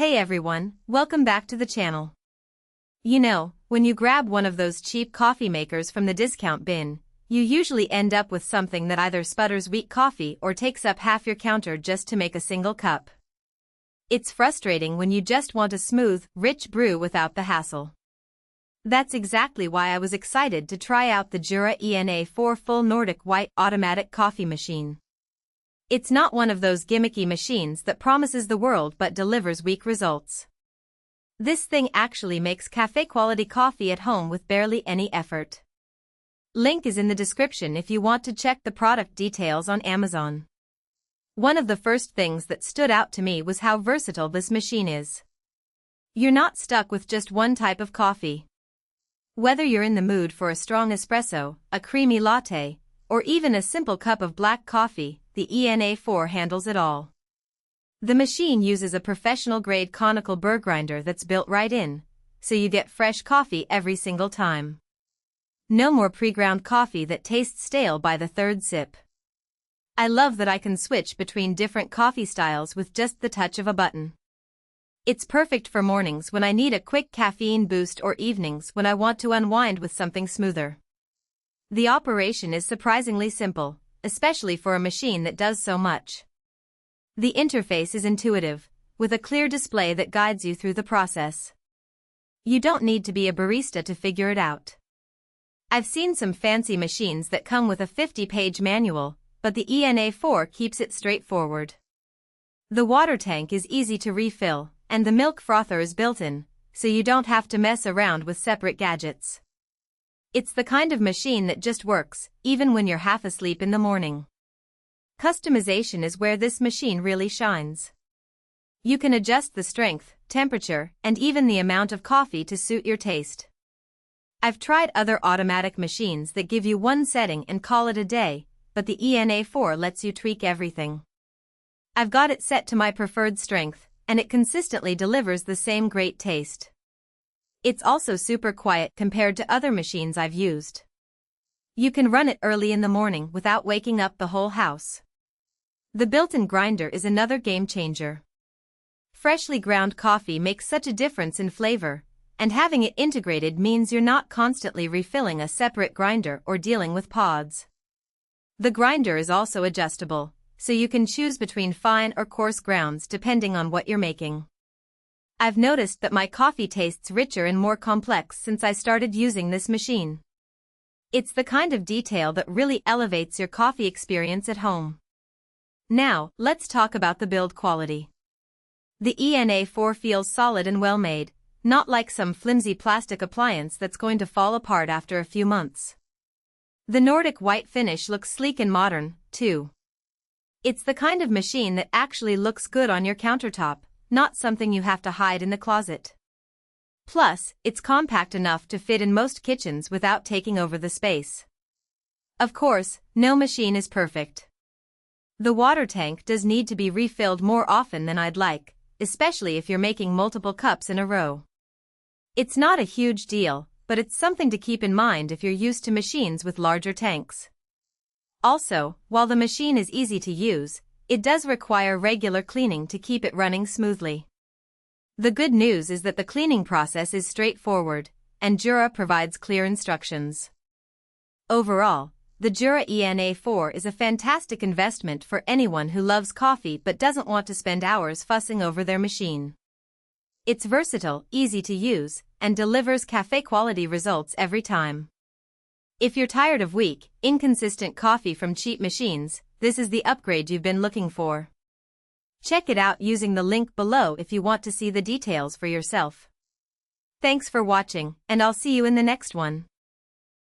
Hey everyone, welcome back to the channel. You know, when you grab one of those cheap coffee makers from the discount bin, you usually end up with something that either sputters weak coffee or takes up half your counter just to make a single cup. It's frustrating when you just want a smooth, rich brew without the hassle. That's exactly why I was excited to try out the Jura ENA 4 full Nordic White Automatic coffee machine. It's not one of those gimmicky machines that promises the world but delivers weak results. This thing actually makes cafe-quality coffee at home with barely any effort. Link is in the description if you want to check the product details on Amazon. One of the first things that stood out to me was how versatile this machine is. You're not stuck with just one type of coffee. Whether you're in the mood for a strong espresso, a creamy latte, or even a simple cup of black coffee, the ENA 4 handles it all. The machine uses a professional-grade conical burr grinder that's built right in, so you get fresh coffee every single time. No more pre-ground coffee that tastes stale by the third sip. I love that I can switch between different coffee styles with just the touch of a button. It's perfect for mornings when I need a quick caffeine boost or evenings when I want to unwind with something smoother. The operation is surprisingly simple, especially for a machine that does so much. The interface is intuitive, with a clear display that guides you through the process. You don't need to be a barista to figure it out. I've seen some fancy machines that come with a 50-page manual, but the ENA 4 keeps it straightforward. The water tank is easy to refill, and the milk frother is built in, so you don't have to mess around with separate gadgets. It's the kind of machine that just works, even when you're half asleep in the morning. Customization is where this machine really shines. You can adjust the strength, temperature, and even the amount of coffee to suit your taste. I've tried other automatic machines that give you one setting and call it a day, but the ENA 4 lets you tweak everything. I've got it set to my preferred strength, and it consistently delivers the same great taste. It's also super quiet compared to other machines I've used. You can run it early in the morning without waking up the whole house. The built-in grinder is another game changer. Freshly ground coffee makes such a difference in flavor, and having it integrated means you're not constantly refilling a separate grinder or dealing with pods. The grinder is also adjustable, so you can choose between fine or coarse grounds depending on what you're making. I've noticed that my coffee tastes richer and more complex since I started using this machine. It's the kind of detail that really elevates your coffee experience at home. Now, let's talk about the build quality. The ENA 4 feels solid and well-made, not like some flimsy plastic appliance that's going to fall apart after a few months. The Nordic white finish looks sleek and modern, too. It's the kind of machine that actually looks good on your countertop, not something you have to hide in the closet. Plus, it's compact enough to fit in most kitchens without taking over the space. Of course, no machine is perfect. The water tank does need to be refilled more often than I'd like, especially if you're making multiple cups in a row. It's not a huge deal, but it's something to keep in mind if you're used to machines with larger tanks. Also, while the machine is easy to use, it does require regular cleaning to keep it running smoothly. The good news is that the cleaning process is straightforward, and Jura provides clear instructions. Overall, the Jura ENA 4 is a fantastic investment for anyone who loves coffee but doesn't want to spend hours fussing over their machine. It's versatile, easy to use, and delivers cafe-quality results every time. If you're tired of weak, inconsistent coffee from cheap machines, this is the upgrade you've been looking for. Check it out using the link below if you want to see the details for yourself. Thanks for watching, and I'll see you in the next one.